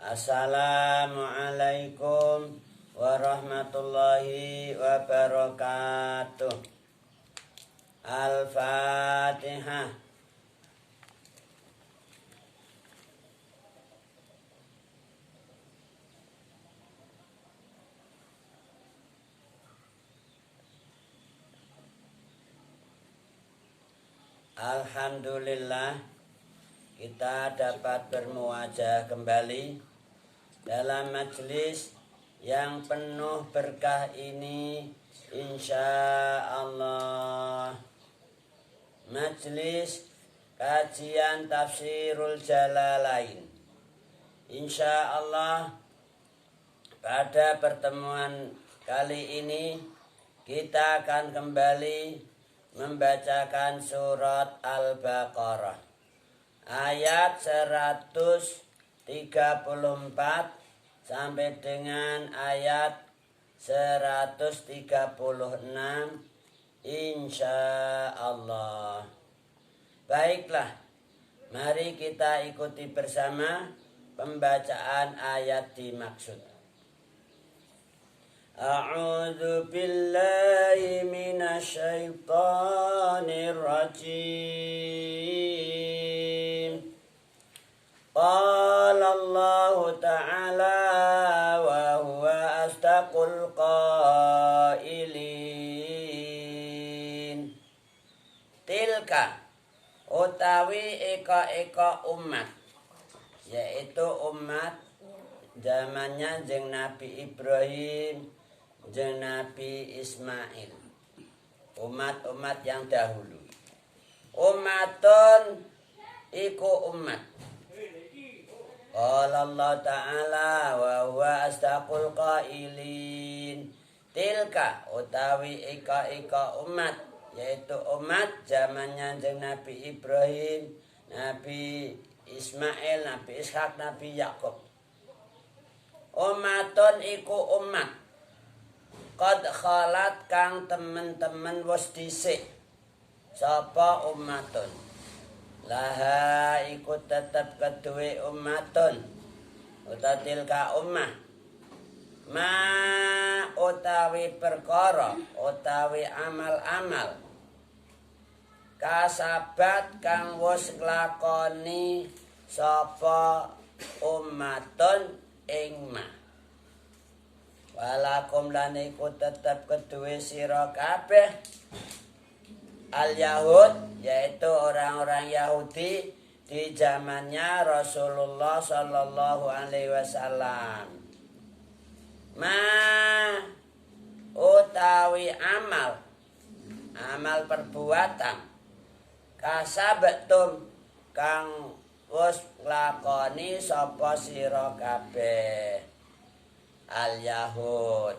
Assalamualaikum warahmatullahi wabarakatuh. Al-Fatihah. Alhamdulillah, kita dapat bermuajah kembali dalam majelis yang penuh berkah ini, insya Allah. Majelis kajian Tafsirul Jalalain. Insya Allah, pada pertemuan kali ini kita akan kembali membacakan surat Al-Baqarah ayat 134 sampai dengan ayat 136 insya Allah. Baiklah, mari kita ikuti bersama pembacaan ayat dimaksud. A'udzu billahi minasyaitonir rajim. Qala Allah Ta'ala wa huwa astaqul qailin. Tilka utawi eka umat, yaitu umat zamannya jeung Nabi Ibrahim jeung Nabi Ismail, umat-umat yang dahulu. Umatun iku umat. Qala Allah Ta'ala wa huwa astaqul qailin. Tilka utawi ika umat, yaitu umat zamannya jeung Nabi Ibrahim, Nabi Ismail, Nabi Ishak, Nabi Yakub. Umatun iku umat qad khalat kang temen-temen wis dhisik. Sapa ummatun? Laha iku tetep kedue ummatun utatilka ummah. Ma utawi perkara utawi amal-amal kasabat kang wis nglakoni sapa ummatun ing ma. Walakum lan iku tetep kedue sira kabeh al-Yahud, yaitu orang-orang Yahudi di zamannya Rasulullah sallallahu alaihi wasallam. Ma utawi amal perbuatan kasabetum kang wis nglakoni sapa sira kabeh al-Yahud.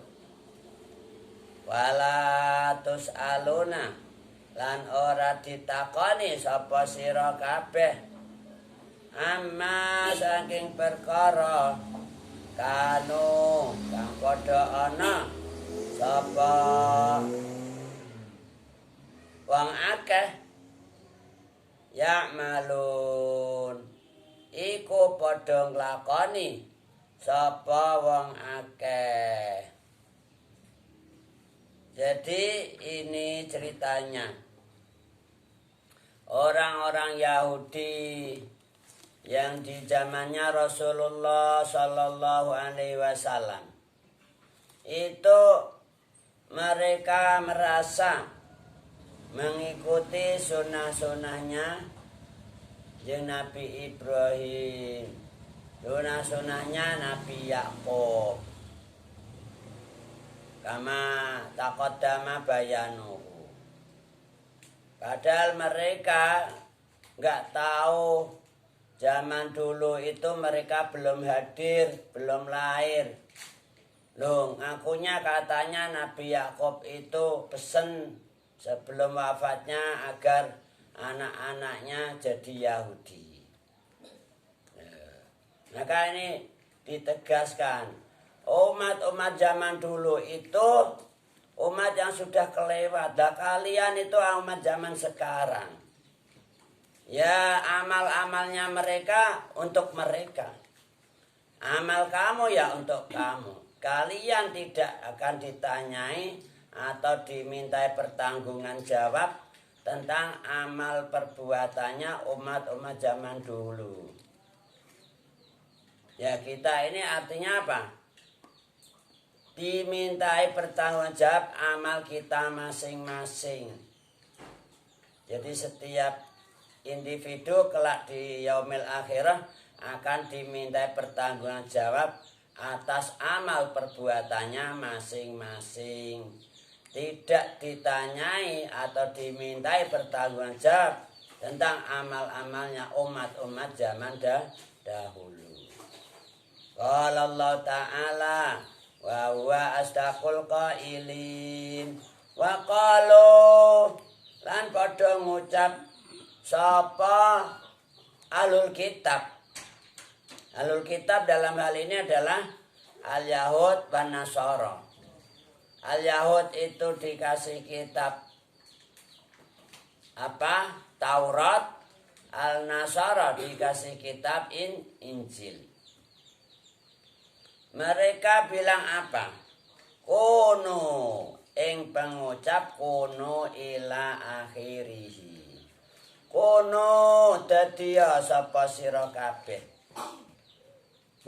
Wala tus'aluna lan ora ditakoni sapa sira kabeh amma saking perkara kanu kang padha ana sapa wong akeh ya'malun iku padha nglakoni sapa wong akeh. Jadi ini ceritanya orang-orang Yahudi yang di zamannya Rasulullah sallallahu alaihi wasallam itu mereka merasa mengikuti sunnah-sunnahnya jeung Nabi Ibrahim, sunnah-sunnahnya Nabi Yakub. Kama taqaddama bayanuhu. Padahal mereka nggak tahu zaman dulu itu mereka belum hadir, belum lahir. Loh, ngakunya katanya Nabi Yakub itu pesen sebelum wafatnya agar anak-anaknya jadi Yahudi. Maka ini ditegaskan, umat-umat zaman dulu itu umat yang sudah kelewat. Dan kalian itu umat zaman sekarang. Ya, amal-amalnya mereka untuk mereka. Amal kamu ya untuk kamu. Kalian tidak akan ditanyai atau dimintai pertanggungan jawab tentang amal perbuatannya umat-umat zaman dulu. Ya kita ini artinya apa? Dimintai pertanggungan jawab amal kita masing-masing. Jadi setiap individu kelak di yaumil akhirah akan dimintai pertanggungan jawab atas amal perbuatannya masing-masing. Tidak ditanyai atau dimintai pertanggungan jawab tentang amal-amalnya umat-umat zaman dahulu. Qala Allah Ta'ala wa huwa asdaqul qailin wa qalu lan padha ngucap sapa ahlul kitab. Ahlul kitab dalam hal ini adalah al-Yahud dan Nasara. Al-Yahud itu dikasih kitab apa? Taurat. Al-Nasara dikasih kitab Injil. Mereka bilang apa? Kuno ing pengucap kuno ila akhirihi. Kuno dadiya sapa sira kabeh.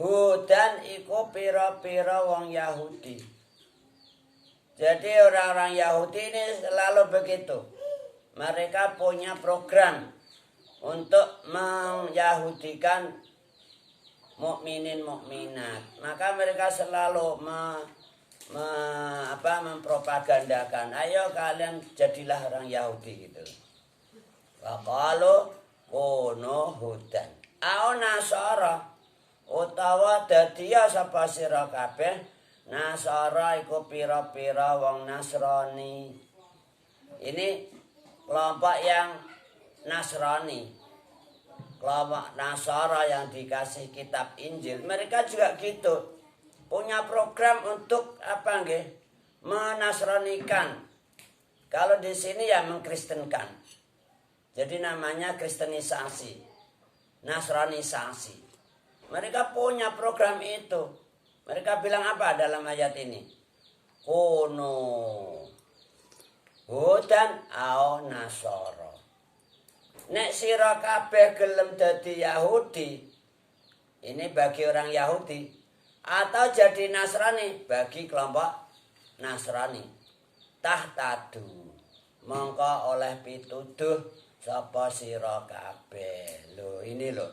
Hudan iku pira-pira wong Yahudi. Jadi orang-orang Yahudi ini selalu begitu. Mereka punya program untuk menyahudikan mukminin mukminat. Maka mereka selalu mempropagandakan, ayo kalian jadilah orang Yahudi gitu. Wa qalu kunu hudan au nasara utawa dadiya sapa sira kabeh Nasara iku pira-pira wong Nasrani. Ini kelompok yang Nasrani. Kelompok Nasara yang dikasih kitab Injil, mereka juga gitu. Punya program untuk apa nggih? Menasranikan. Kalau di sini ya mengkristenkan. Jadi namanya kristenisasi. Nasranisasi. Mereka punya program itu. Mereka bilang apa dalam ayat ini? Kuno hudan au nasara. Nek sira kabeh gelem dadi Yahudi, ini bagi orang Yahudi, atau jadi Nasrani bagi kelompok Nasrani. Tahtadu mongko oleh pituduh sapa sira kabeh. Lho ini lho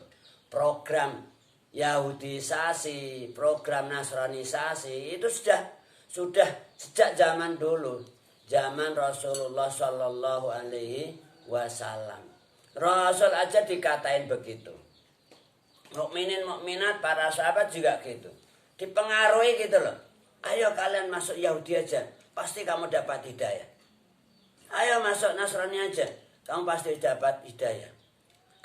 program Yahudisasi, program Nasranisasi itu sudah sejak zaman dulu, zaman Rasulullah Shallallahu Alaihi Wasallam. Rasul aja dikatain begitu. Mukminin mukminat para sahabat juga gitu, dipengaruhi gitu loh. Ayo kalian masuk Yahudi aja, pasti kamu dapat hidayah. Ayo masuk Nasrani aja, kamu pasti dapat hidayah.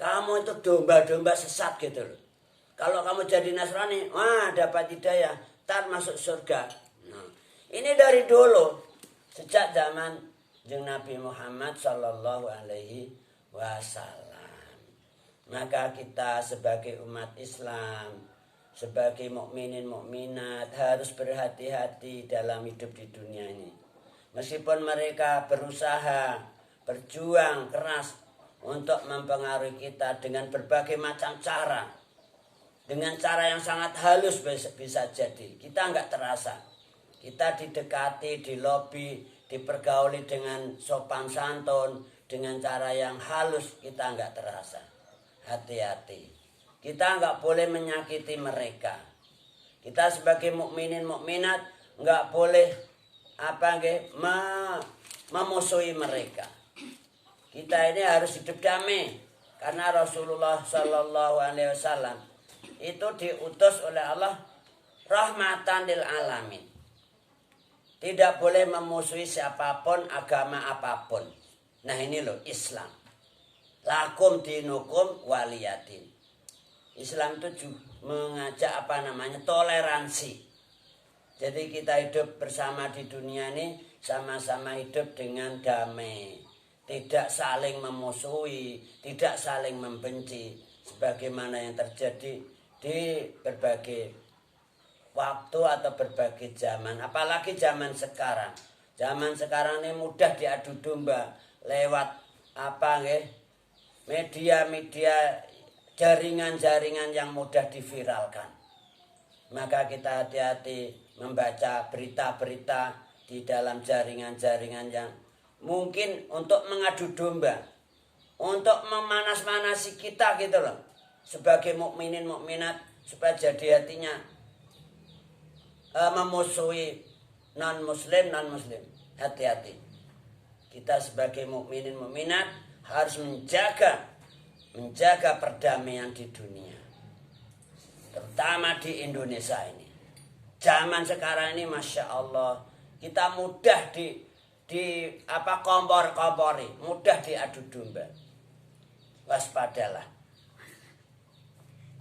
Kamu itu domba-domba sesat gitu loh. Kalau kamu jadi Nasrani, wah dapat hidayah, tar masuk surga. Nah, ini dari dulu, sejak zaman Nabi Muhammad Sallallahu Alaihi Wasallam. Maka kita sebagai umat Islam, sebagai mukminin mukminat harus berhati-hati dalam hidup di dunia ini. Meskipun mereka berusaha, berjuang keras untuk mempengaruhi kita dengan berbagai macam cara. Dengan cara yang sangat halus bisa jadi. Kita nggak terasa. Kita didekati, dilobi, dipergauli dengan sopan santun. Dengan cara yang halus kita nggak terasa. Hati-hati. Kita nggak boleh menyakiti mereka. Kita sebagai mukminin mukminat nggak boleh memusuhi mereka. Kita ini harus hidup damai. Karena Rasulullah Shallallahu Alaihi Wasallam itu diutus oleh Allah rahmatan lil alamin. Tidak boleh memusuhi siapapun, agama apapun. Nah ini loh Islam. Lakum dinukum waliyadin. Islam itu mengajak toleransi. Jadi kita hidup bersama di dunia ini sama-sama hidup dengan damai. Tidak saling memusuhi, tidak saling membenci. Sebagaimana yang terjadi di berbagai waktu atau berbagai zaman, apalagi zaman sekarang. Zaman sekarang ini mudah diadu domba lewat apa nggih? Media-media, jaringan-jaringan yang mudah diviralkan. Maka kita hati-hati membaca berita-berita di dalam jaringan-jaringan yang mungkin untuk mengadu domba, untuk memanas-manasi kita gitu loh, sebagai mukminin mukminat, supaya jadi hatinya memusuhi non muslim. Hati-hati, kita sebagai mukminin mukminat harus menjaga perdamaian di dunia, terutama di Indonesia ini. Zaman sekarang ini masya Allah, kita mudah di kompor-kompori, mudah diadu domba. Waspadalah.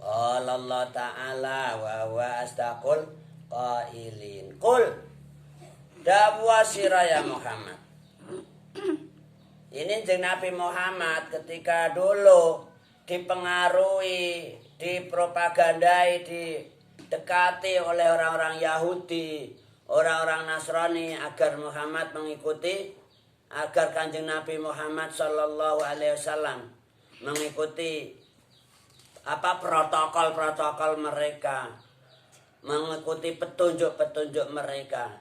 Allah Ta'ala wa huwa astaqul qailin. Qul dawuh sira ya Muhammad. Ini jeung Nabi Muhammad ketika dulu dipengaruhi, dipropagandai, didekati oleh orang-orang Yahudi, orang-orang Nasrani agar Muhammad mengikuti, agar Kanjeng Nabi Muhammad sallallahu alaihi wasallam mengikuti protokol-protokol mereka, mengikuti petunjuk-petunjuk mereka.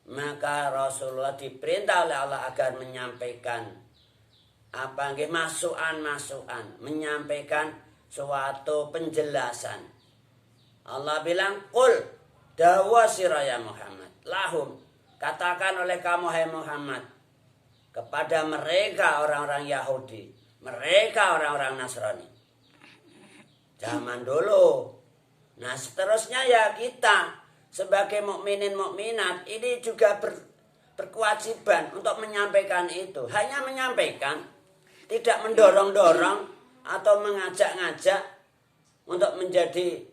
Maka Rasulullah diperintah oleh Allah agar menyampaikan masukan, menyampaikan suatu penjelasan. Allah bilang, "Qul dawuh sira ya Muhammad." Lahum, katakan oleh kamu hai Muhammad kepada mereka orang-orang Yahudi, mereka orang-orang Nasrani. Zaman dulu. Nah, seterusnya ya kita sebagai mukminin mukminat ini juga berkewajiban untuk menyampaikan itu. Hanya menyampaikan, tidak mendorong-dorong atau mengajak-ngajak untuk menjadi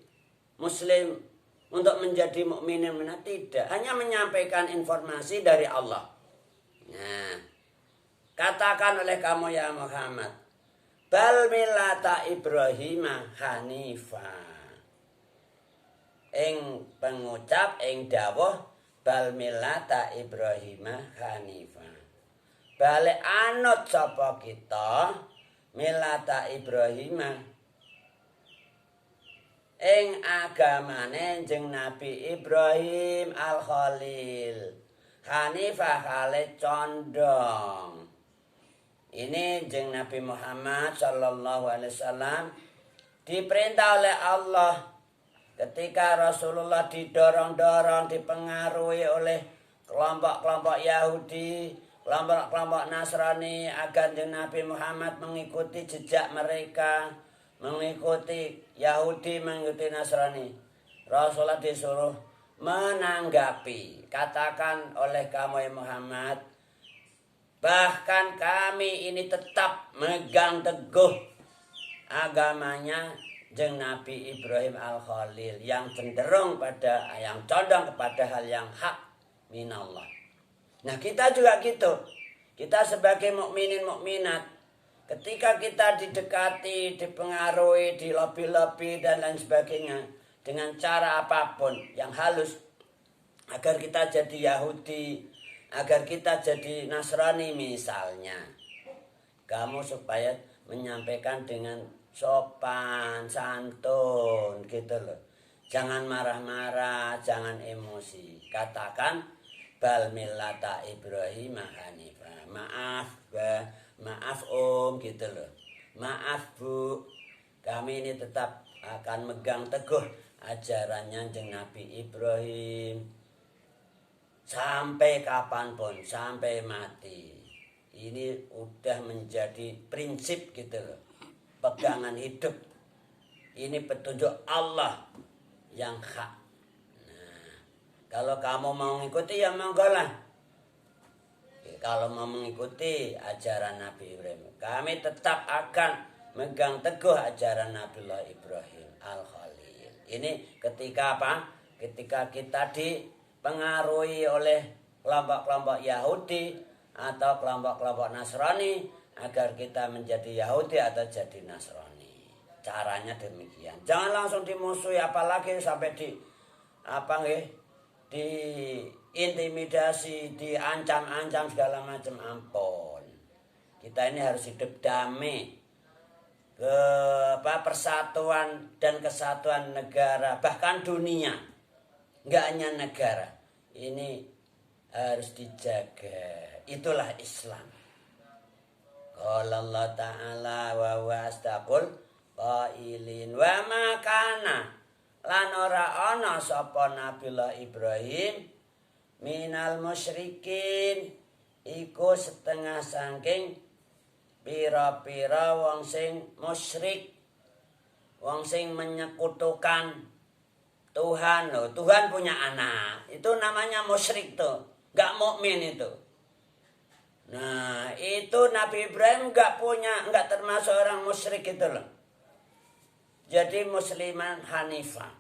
muslim, untuk menjadi mukminin mukminat, tidak. Hanya menyampaikan informasi dari Allah. Nah, katakan oleh kamu ya Muhammad, bal millata Ibrahim hanifah. Ing pengucap ing dawuh bal millata Ibrahim hanifah. Balik anut sapa kita millata Ibrahim ing agamane jeung Nabi Ibrahim al-Khalil. Hanifah kale condong. Ini jeung Nabi Muhammad sallallahu alaihi wasallam diperintah oleh Allah ketika Rasulullah didorong-dorong, dipengaruhi oleh kelompok-kelompok Yahudi, kelompok-kelompok Nasrani agar Nabi Muhammad mengikuti jejak mereka, mengikuti Yahudi, mengikuti Nasrani. Rasulullah disuruh menanggapi, katakan oleh kamu ya Muhammad, bahkan kami ini tetap megang teguh agamanya jeung Nabi Ibrahim al-Khalil yang cenderung pada, yang condong kepada hal yang hak minallah. Nah, kita juga gitu. Kita sebagai mukminin mukminat, ketika kita didekati, dipengaruhi, dilobi-lobi dan lain sebagainya dengan cara apapun yang halus agar kita jadi Yahudi, agar kita jadi Nasrani misalnya, kamu supaya menyampaikan dengan sopan, santun gitu loh. Jangan marah-marah, jangan emosi. Katakan bal millata Ibrahim hanifah. Maaf, maaf Om gitu loh. Maaf Bu, kami ini tetap akan megang teguh ajarannya jeung Nabi Ibrahim sampai kapanpun, sampai mati. Ini udah menjadi prinsip gitu loh, pegangan hidup. Ini petunjuk Allah yang hak. Nah, kalau kamu mau mengikuti ya monggo lah. Kalau mau mengikuti ajaran Nabi Ibrahim, kami tetap akan megang teguh ajaran Nabiullah Ibrahim al-Khalil. Ini ketika apa? Ketika kita dipengaruhi oleh kelompok-kelompok Yahudi atau kelompok-kelompok Nasrani agar kita menjadi Yahudi atau jadi Nasrani. Caranya demikian. Jangan langsung dimusuhi, apalagi sampai apa nggih, diintimidasi, diancam-ancam segala macam, ampun. Kita ini harus hidup damai, persatuan dan kesatuan negara, bahkan dunia, nggak hanya negara. Ini harus dijaga. Itulah Islam. Qala Allah Ta'ala wa huwa astaqul qailin wa makana lan ora ana sapa Nabiullah Ibrahim minal musyrikin iku setengah saking pira-pira wong sing musyrik, wong sing menyekutukan Tuhan. Loh, Tuhan punya anak, itu namanya musyrik tuh, nggak mukmin itu. Nah, itu Nabi Ibrahim nggak termasuk orang musyrik itu loh. Jadi musliman hanifah.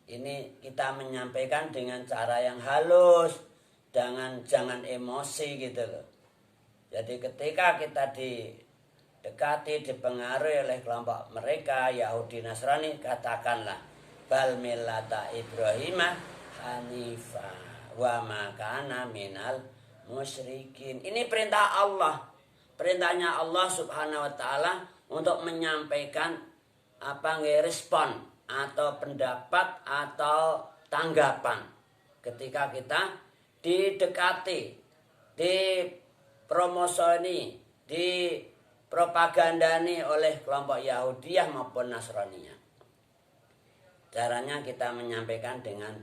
Ini kita menyampaikan dengan cara yang halus, jangan emosi gitu loh. Jadi ketika kita didekati, dipengaruhi oleh kelompok mereka Yahudi Nasrani, katakanlah bal millata Ibrahimah hanifah wa ma kana minal musyrikin. Ini perintah Allah. Perintahnya Allah Subhanahu wa taala untuk menyampaikan respon atau pendapat atau tanggapan ketika kita didekati, dipromosoni, dipropagandani oleh kelompok Yahudiyah maupun Nasraniyah. Caranya kita menyampaikan dengan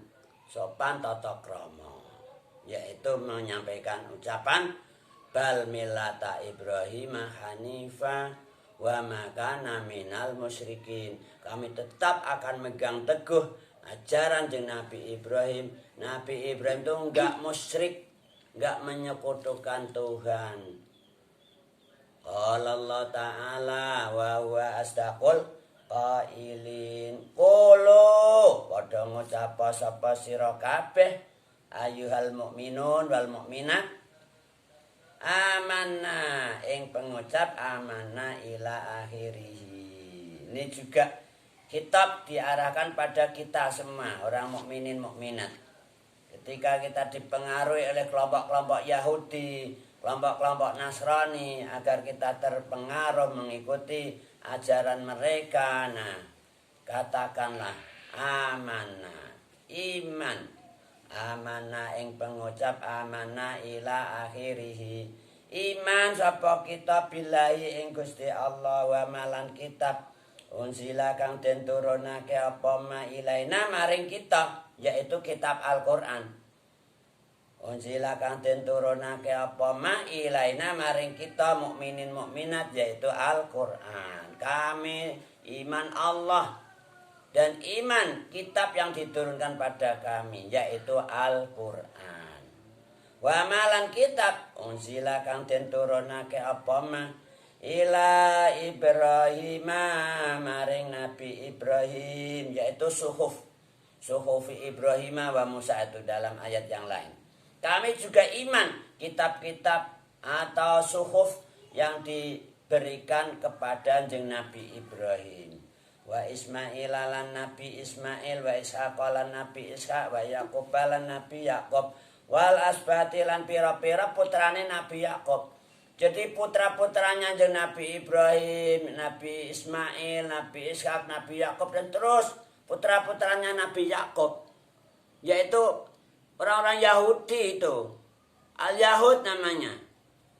sopan tata krama, yaitu menyampaikan ucapan bal millata Ibrahim hanifa wa ma kana minal musyrikin. Kami tetap akan megang teguh ajaran Nabi Ibrahim. Nabi Ibrahim itu enggak musyrik, enggak menyekutukan Tuhan. Qala Allah Ta'ala wa huwa astaqul qailin. Qulu padha ngucap sapa sira kabeh ayyuhal mukminun wal mukminat amanna ing pengucap amanna ila akhirih. Ini juga kitab diarahkan pada kita semua orang mukminin mukminat. Ketika kita dipengaruhi oleh kelompok-kelompok Yahudi, kelompok-kelompok Nasrani, agar kita terpengaruh mengikuti ajaran mereka, nah katakanlah amanah, iman, amanah ing pengucap amanah ila akhirih, iman sapa kita billahi ing Gusti Allah wa malan kitab unsila kang den turunake apa ma ilaina maring kita, yaitu kitab Al-Qur'an. Unsila kang den turunake apa ma ilaina maring kita mukminin mukminat, yaitu Al-Qur'an. Kami iman Allah dan iman kitab yang diturunkan pada kami, yaitu Al-Qur'an. Wa malan kitab unsila kang den turunake apa ma ila Ibrahim maring Nabi Ibrahim, yaitu suhufi Ibrahim wa Musa, itu dalam ayat yang lain. Kami juga iman kitab-kitab atau suhuf yang diberikan kepada Nabi Ibrahim. Wa Ismail lan Nabi Ismail, wa Ishaq lan Nabi Ishaq, wa Yaqub lan Nabi Yaqub, wal asbati lan pira-pira putrane Nabi Yaqub. Jadi putra-putranya Nabi Ibrahim, Nabi Ismail, Nabi Ishaq, Nabi Yaqub, dan terus putra-putranya Nabi Yaqub, yaitu orang-orang Yahudi itu. Al-Yahud namanya,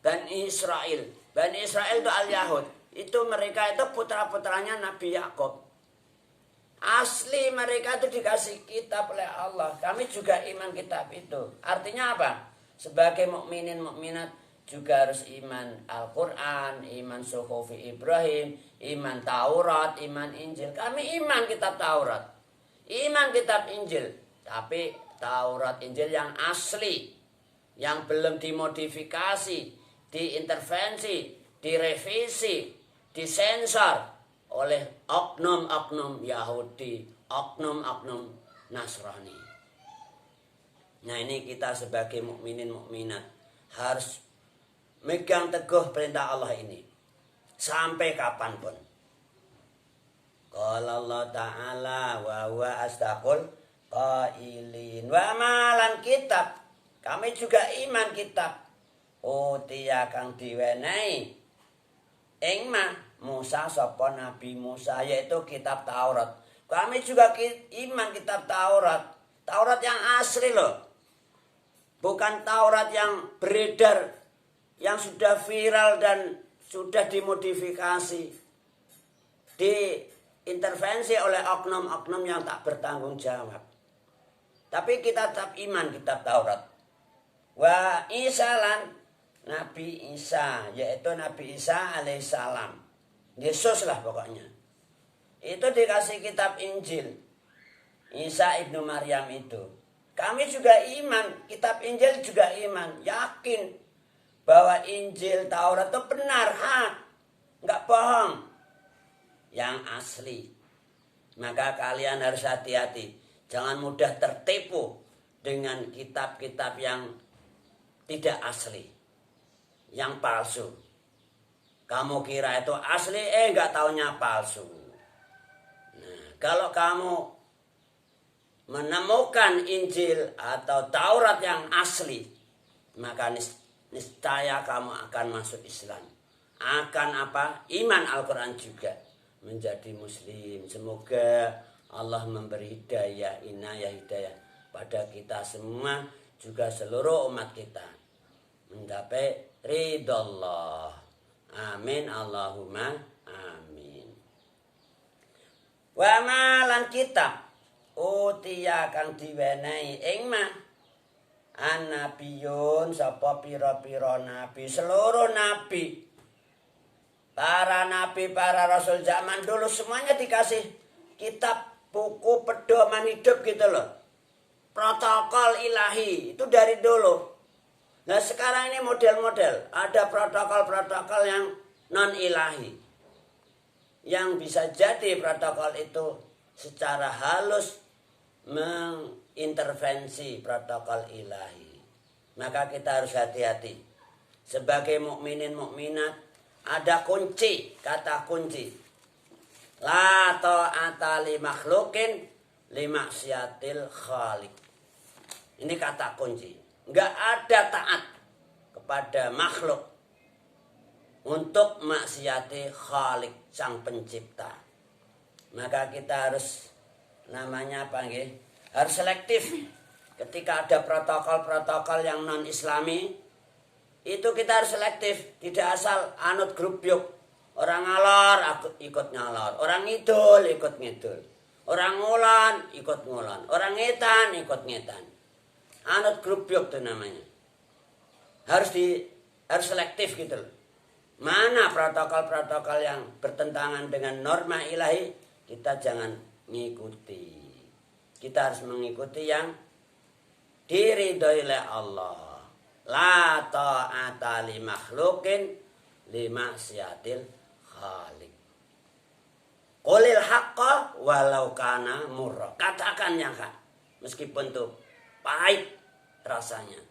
Bani Israel. Bani Israel itu Al-Yahud. Itu mereka itu putra-putranya Nabi Yaqub. Asli mereka itu dikasih kitab oleh Allah. Kami juga iman kitab itu. Artinya apa? Sebagai mukminin mukminat juga harus iman Al-Quran, iman suhufi Ibrahim, iman Taurat, iman Injil. Kami iman kitab Taurat, iman kitab Injil. Tapi Taurat Injil yang asli, yang belum dimodifikasi, diintervensi, direvisi, disensor oleh oknum-oknum Yahudi, oknum-oknum Nasrani. Nah, ini kita sebagai mukminin mukminat harus megang teguh perintah Allah ini sampai kapanpun. Qala Allah Ta'ala wa huwa astaqul qailin. Wa malan kitab, kami juga iman kitab. Utia kang diwenehi ing Musa sapa Nabi Musa, yaitu kitab Taurat. Kami juga iman kitab Taurat. Taurat yang asli loh. Bukan Taurat yang beredar, yang sudah viral dan sudah dimodifikasi, diintervensi oleh oknum-oknum yang tak bertanggung jawab. Tapi kita tetap iman kitab Taurat. Wa isalan, Nabi Isa, yaitu Nabi Isa alaihissalam. Yesus lah pokoknya. Itu dikasih kitab Injil. Isa ibnu Maryam itu. Kami juga iman, kitab Injil juga iman. Yakin bahwa Injil Taurat itu benar, hak. Enggak bohong. Yang asli. Maka kalian harus hati-hati. Jangan mudah tertipu dengan kitab-kitab yang tidak asli. Yang palsu. Kamu kira itu asli, enggak taunya palsu. Nah, kalau kamu menemukan Injil atau Taurat yang asli, maka niscaya kamu akan masuk Islam. Akan apa? Iman Al-Quran juga. Menjadi Muslim. Semoga Allah memberi hidayah, inayah hidayah pada kita semua, juga seluruh umat kita. Mencapai ridha Allah. Amin. Allahumma amin. Wa malan kitab utia kang diwenehi ing annabiyun sapa pira-pira nabi, seluruh nabi, para nabi, para rasul zaman dulu semuanya dikasih kitab, buku pedoman hidup gitu loh. Protokol ilahi itu dari dulu. Nah sekarang ini model-model, ada protokol-protokol yang non ilahi, yang bisa jadi protokol itu secara halus mengintervensi protokol ilahi. Maka kita harus hati-hati. Sebagai mukminin mukminat ada kunci, kata kunci. La ta'ata li makhlukin li maksiatil khaliq. Ini kata kunci. Enggak ada taat kepada makhluk untuk maksiati khaliq, sang pencipta. Maka kita harus namanya apa nggih? Harus selektif. Ketika ada protokol-protokol yang non islami, itu kita harus selektif, tidak asal anut grup yuk. Orang ngalor aku ikut ngalor, orang ngidul ikut ngidul, orang ngulon ikut ngulon, orang ngetan ikut ngetan. Anut grup yuk itu namanya. Harus selektif gitu loh. Mana protokol-protokol yang bertentangan dengan norma ilahi, kita jangan mengikuti. Kita harus mengikuti yang diridhoi oleh Allah. La ta'ata li makhlukin li maksiatil khaliq. Qulil haqqa walau kana murra. Katakan yang hak meskipun tuh pahit rasanya.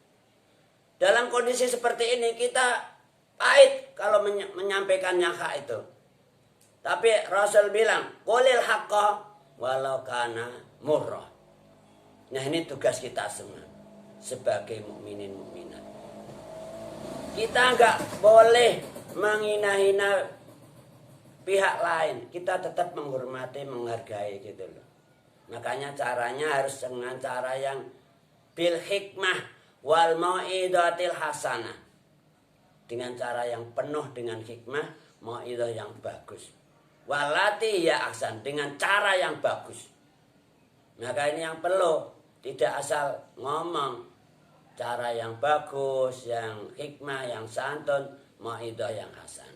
Dalam kondisi seperti ini kita pahit kalau menyampaikan yang hak itu. Tapi Rasul bilang, qulil haqqa walau kana murra. Nah ini tugas kita semua sebagai mukminin mukminat. Kita enggak boleh menghina-hina pihak lain. Kita tetap menghormati, menghargai gitu loh. Makanya caranya harus dengan cara yang bil hikmah wal mau'idatil hasanah. Dengan cara yang penuh dengan hikmah, mau'idah yang bagus. Walati ya ahsan, dengan cara yang bagus. Maka ini yang perlu, tidak asal ngomong, cara yang bagus, yang hikmah, yang santun, mau'idah yang hasanah.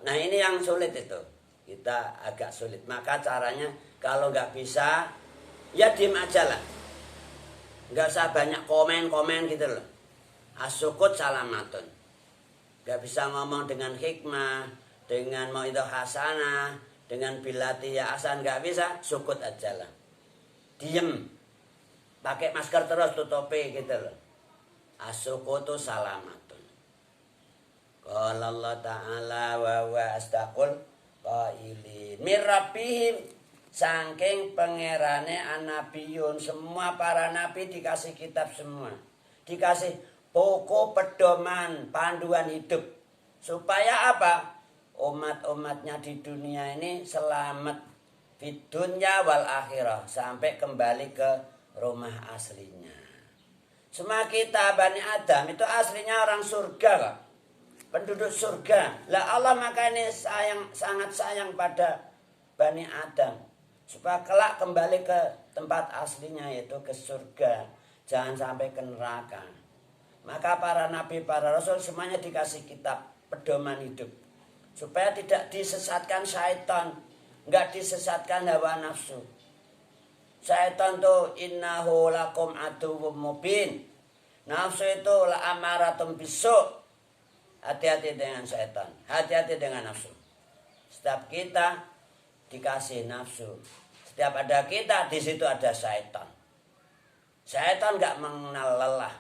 Nah ini yang sulit itu, kita agak sulit. Maka caranya kalau nggak bisa, ya diem aja lah. Nggak usah banyak komen-komen gitu loh. Asukut salamatun. Nggak bisa ngomong dengan hikmah, dengan mau'idah hasanah, dengan bilati ya asan, nggak bisa, sukut aja lah. Diem. Pakai masker terus, tutupi gitu loh. Asukutu salamatun. Qala Allah Ta'ala wa wa astaqul qailin. Min rabbihim saking pangerane anabiyun. Semua para nabi dikasih kitab semua. Dikasih pokok pedoman, panduan hidup. Supaya apa? Umat-umatnya di dunia ini selamat fid dunya wal akhirah. Sampai kembali ke rumah aslinya. Semua kita Bani Adam itu aslinya orang surga kok. Penduduk surga. Lah Allah makanya sangat sayang pada Bani Adam. Supaya kelak kembali ke tempat aslinya yaitu ke surga. Jangan sampai ke neraka. Maka para nabi, para rasul semuanya dikasih kitab pedoman hidup. Supaya tidak disesatkan syaitan. Enggak disesatkan hawa nafsu. Syaitan tuh innahu lakum aduwwum mubin. Nafsu itu la amaratum bisu'. Hati-hati dengan syaitan. Hati-hati dengan nafsu. Setiap kita dikasih nafsu. Setiap ada kita, di situ ada syaitan. Syaitan enggak mengenal lelah.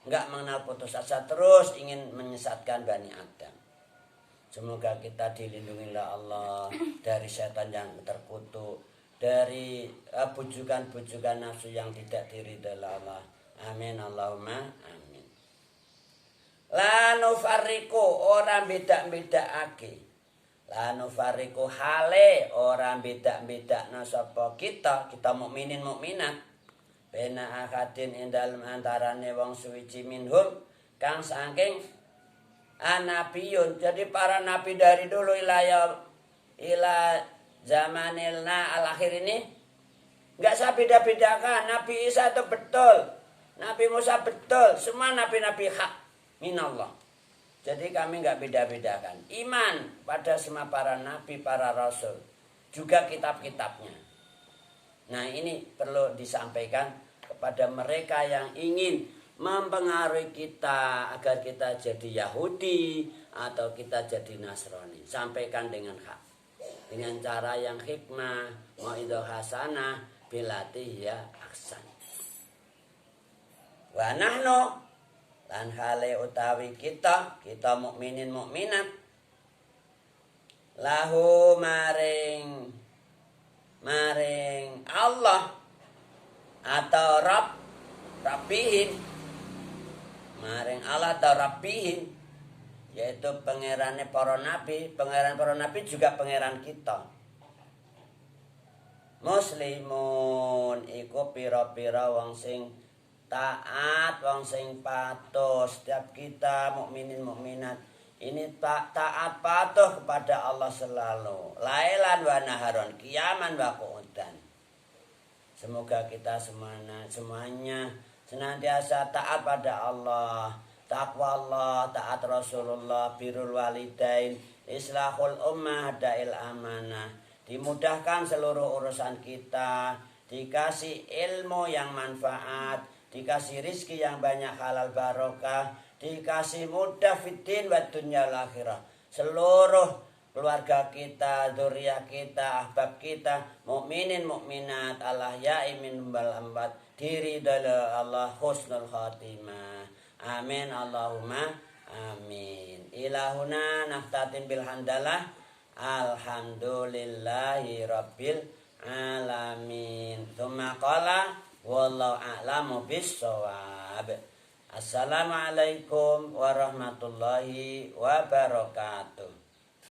Enggak mengenal putus asa, terus ingin menyesatkan Bani Adam. Semoga kita dilindungi oleh Allah dari syaitan yang terkutuk, dari bujukan-bujukan nafsu yang tidak diridhoi Allah. Amin Allahumma amin. La nufarriqu, orang beda-bedakake. La nufarriqu hale, orang beda-bedakna sapa kita mukminin mukminat. Bena akadin indal antarane wong suwiji minhum kang saking anabiyun. Jadi para nabi dari dulu ila zamanilna al akhir ini enggak saya beda-bedakan. Nabi Isa itu betul, Nabi Musa betul, semua nabi-nabi hak minallah. Jadi kami enggak beda-bedakan. Iman pada semua para nabi, para rasul, juga kitab-kitabnya. Nah, ini perlu disampaikan kepada mereka yang ingin mempengaruhi kita agar kita jadi Yahudi atau kita jadi Nasrani. Sampaikan dengan hak, dengan cara yang hikmah, mauidhah hasanah, bilati ya aksan. Wa nahnu lan hale utawi kita mukminin mukminat lahu maring Allah atau Rabbihin, maring Allah atau Rabbihin, yaitu pangerane para nabi. Pangeran para nabi juga pangeran kita. Muslimun iku pira-pira wong sing taat, wong sing patuh. Setiap kita mukminin mukminat ini taat patuh kepada Allah selalu. Lailan wa naharon, qiyaman wa qu'udan. Semoga kita semuanya senantiasa taat pada Allah, takwa Allah, taat Rasulullah, birrul walidain, islahul ummah, hadail amanah. Dimudahkan seluruh urusan kita, dikasih ilmu yang manfaat, dikasih rizki yang banyak halal barokah, dikasih mudah fiddin wa dunya akhirah. Seluruh keluarga kita, dzurriyyah kita, ahbab kita, mukminin mukminat, Allah ya'i min bal ambat, diridhoi Allah husnul khatimah. Amin Allahumma amin. Ilahuna naftatin bil hamdalah. Alhamdulillahi rabbil alamin. Tsumma qala wallahu a'lamu bis-shawab. Assalamualaikum warahmatullahi wabarakatuh.